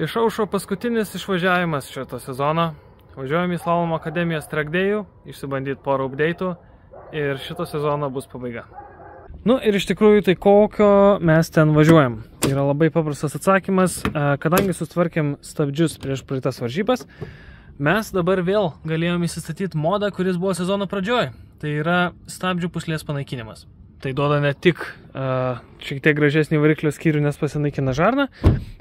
Išaušo paskutinis išvažiavimas šito sezono. Važiuojam į Slalomo akademijos track day'ų, išsibandyti porą update'ų ir šito sezono bus pabaiga. Nu ir iš tikrųjų tai kokio mes ten važiuojam. Tai yra labai paprastas atsakymas, kadangi sutvarkėm stabdžius prieš praeitas varžybas, mes dabar vėl galėjom įsistatyti modą, kuris buvo sezono pradžioj. Tai yra stabdžių pūslės panaikinimas. Tai duoda ne tik šiek tiek gražesnį variklio skyrių, nes pasinaikina žarną,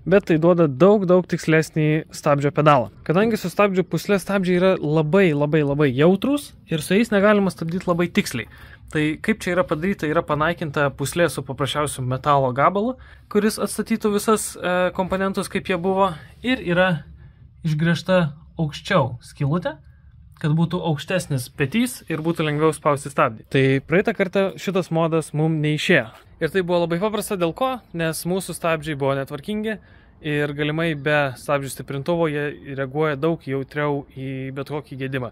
bet tai duoda daug tikslesnį stabdžio pedalą. Kadangi su stabdžių pūslės stabdžiai yra labai jautrūs ir su jais negalima stabdyti labai tiksliai. Tai kaip čia yra padaryta, yra panaikinta pūslė su paprasčiausiu metalo gabalu, kuris atstatytų visas komponentus, kaip jie buvo, ir yra išgręžta aukščiau skylutė, kad būtų aukštesnis petys ir būtų lengviau spausti stabdį. Tai praeitą kartą šitas modas mums neišėjo. Ir tai buvo labai paprasta dėl ko, nes mūsų stabdžiai buvo netvarkingi ir galimai be stabdžių stiprintuvo jie reaguoja daug jautriau į bet kokį gedimą.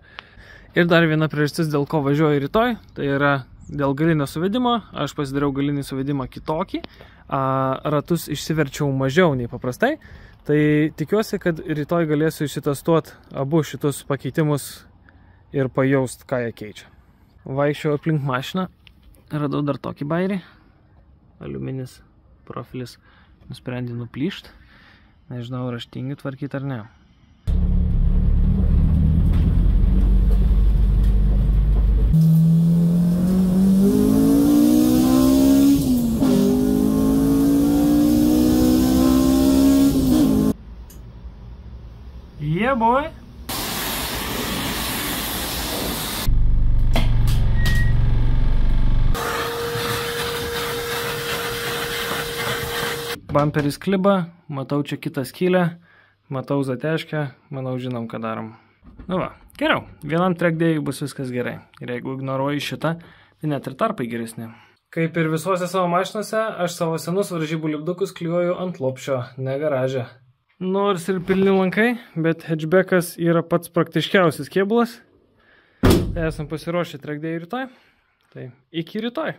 Ir dar viena priežastis, dėl ko važiuoju rytoj, tai yra dėl galinio suvedimo. Aš pasidariau galinį suvedimą kitokį, ratus išsiverčiau mažiau nei paprastai. Tai tikiuosi, kad rytoj galėsiu išsitestuoti abu šitus pakeitimus ir pajaust, ką jie keičia. Vaikščiau aplink mašiną, radau dar tokį bairį. Aliuminis profilis nusprendė nuplyšt. Nežinau, ar aš tingiu tvarkyti ar ne. Yeah, boy! Bamperis kliba, matau čia kitą skylę, matau zateškę, manau žinom, ką darom. Nu va, geriau, vienam track day'ui bus viskas gerai. Ir jeigu ignoruoji šitą, tai net ir tarpai geresni. Kaip ir visuose savo mašinose, aš savo senus varžybų lipdukus klijuoju ant lopšio, ne garaže. Nors ir pilni lankai, bet hatchbackas yra pats praktiškiausias kėbulas. Tai esam pasiruošę track day'ui rytoj. Tai iki rytoj.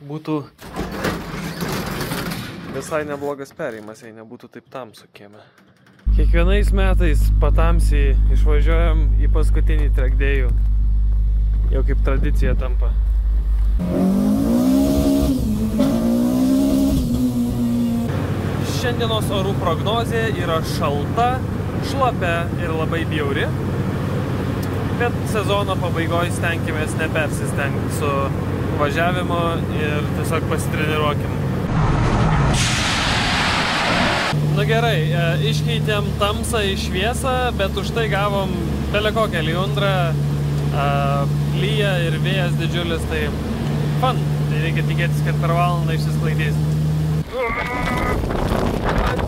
Būtų visai neblogas perėjimas, jei nebūtų taip tamsu kieme. Kiekvienais metais patamsiai išvažiuojam į paskutinį track day'ų. Jau kaip tradicija tampa. Šiandienos orų prognozė yra šalta, šlapia ir labai bjauri. Bet sezono pabaigoje stenkimės nepersistengti su važiavimu ir tiesiog pasitreniruokim. Nu gerai, iškeitėm tamsą į šviesą, bet už tai gavom belekokią lijundrą, lyja ir vėjas didžiulis, tai fun. Tai reikia tikėtis, kad per valandą išsisklaidys.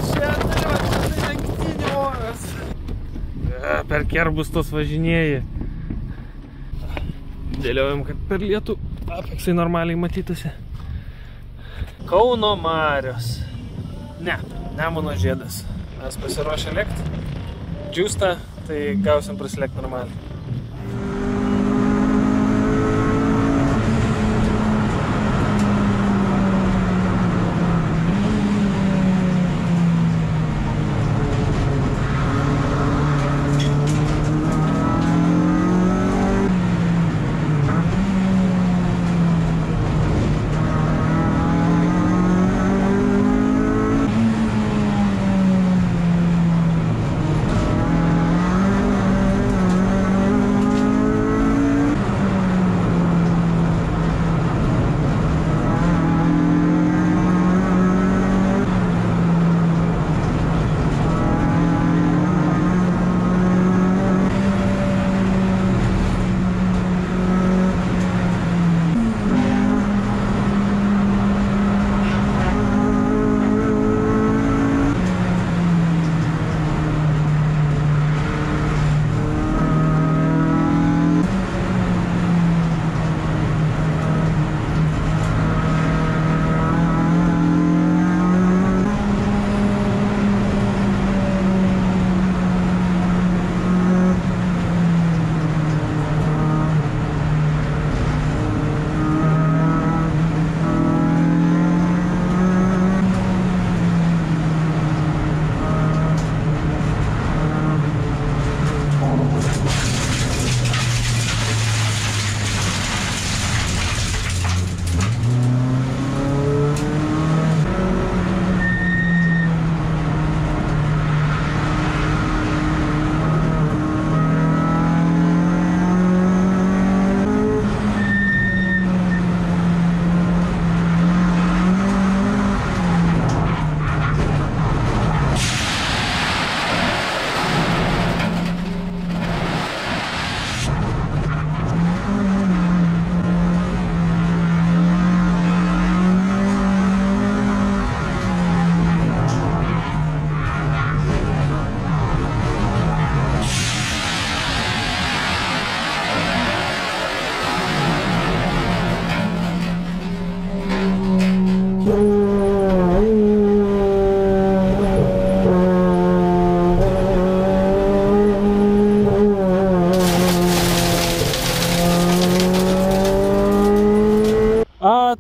Čia tai lenktynių oras. Per kerbus tos važinėji. Dėliojam, kad per lietų apeksai normaliai matytųsi. Kauno marios. Ne, Nemuno žiedas. Mes pasiruošę lėkti. Džiūsta, tai gausim prasilėkti normaliai.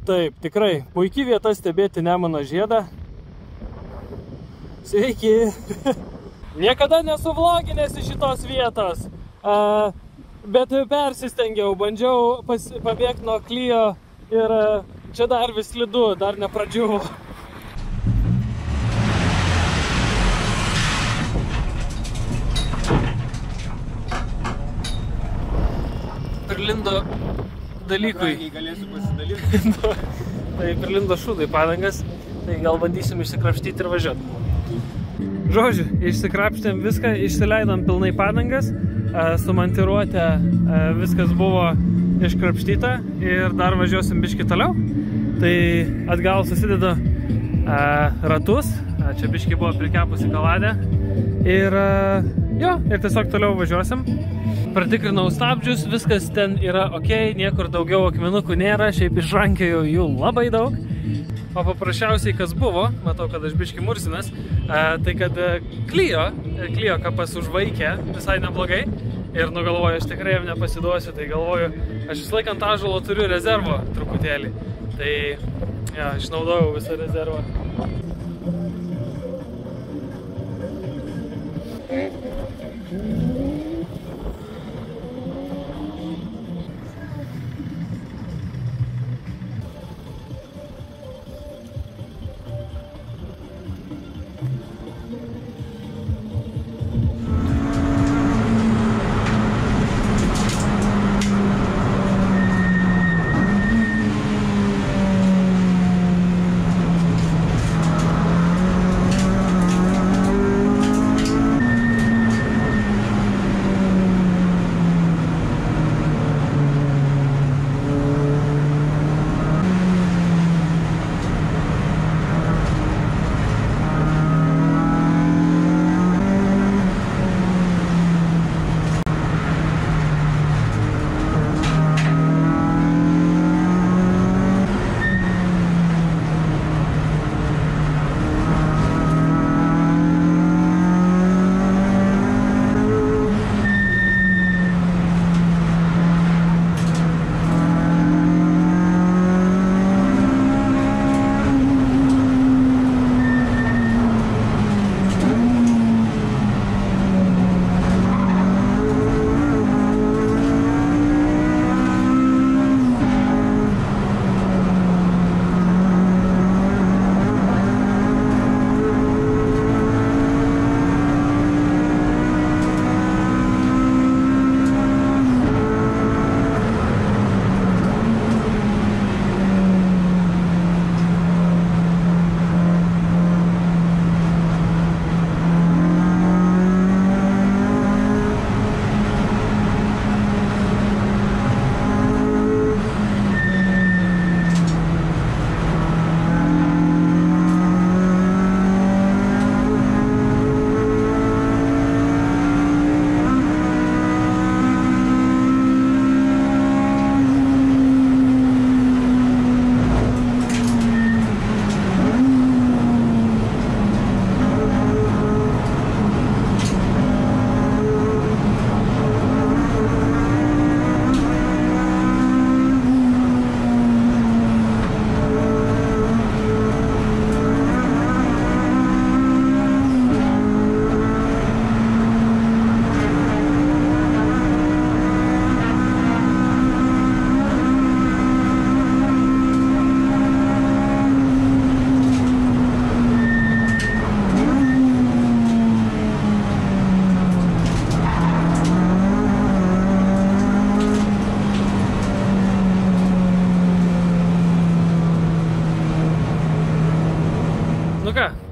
Taip, tikrai, puikiai vieta stebėti Nemuno žiedą. Sveiki! Niekada nesu vloginęs iš šitos vietos, bet persistengiau, bandžiau pabėgti nuo Clio ir čia dar vis slidu, dar nepradžiuvo. Prilindo dalykui. Galėsiu pasidalinti. Tai prilindo šūdai padangas, tai gal bandysim išsikrapštyti ir važiuoti. Žodžiu, išsikrapštėm viską, išsileidom pilnai padangas, sumontiruotę viskas buvo iškrapštyta ir dar važiuosim biškį toliau. Tai atgal susidedu ratus, čia biškį buvo prikepusi kaladę ir tiesiog toliau važiuosim. Pratikrinau stabdžius, viskas ten yra ok, niekur daugiau akmenukų nėra, šiaip išrankėjau jų labai daug. O paprasčiausiai kas buvo, matau, kad aš biškį murzinas, tai kad Clio kapas užvaikė visai neblogai ir nugalvoju, aš tikrai jam nepasiduosiu, tai galvoju, aš vis laik ant ąžuolo turiu rezervo truputėlį, tai išnaudojau visą rezervą.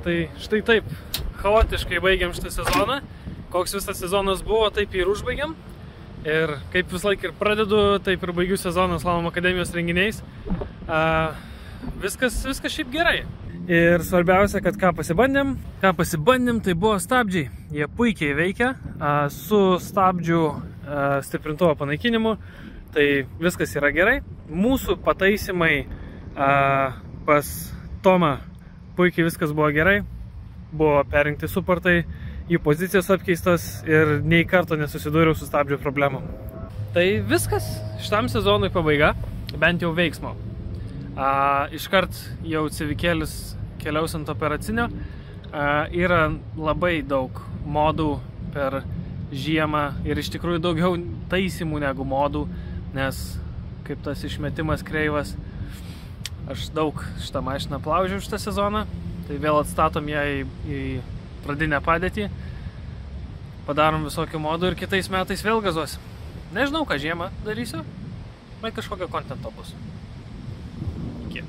Tai štai taip, chaotiškai baigiam šitą sezoną. Koks visas sezonas buvo, taip ir užbaigiam. Ir kaip vis laik ir pradedu, taip ir baigiu sezoną Slalom akademijos renginiais. Viskas šiaip gerai. Ir svarbiausia, kad ką pasibandėm, tai buvo stabdžiai. Jie puikiai veikia su stabdžių stiprintuvo panaikinimu. Tai viskas yra gerai. Mūsų pataisimai pas Tomą puikiai viskas buvo gerai. Buvo perinkti suportai, jų pozicijos apkeistas ir nei karto nesusidūriau su stabdžių problemom. Tai viskas, šitam sezonui pabaiga, bent jau veiksmo. Iškart jau civikėlis keliaus ant operacinio. Yra labai daug modų per žiemą ir iš tikrųjų daugiau taisymų negu modų, nes kaip tas išmetimas kreivas, aš daug šitą mašiną plaužiau šitą sezoną, tai vėl atstatom ją į pradinę padėtį, padarom visokių modų ir kitais metais vėl gazuosim. Nežinau, ką žiemą darysiu, bet kažkokio kontento bus. Iki.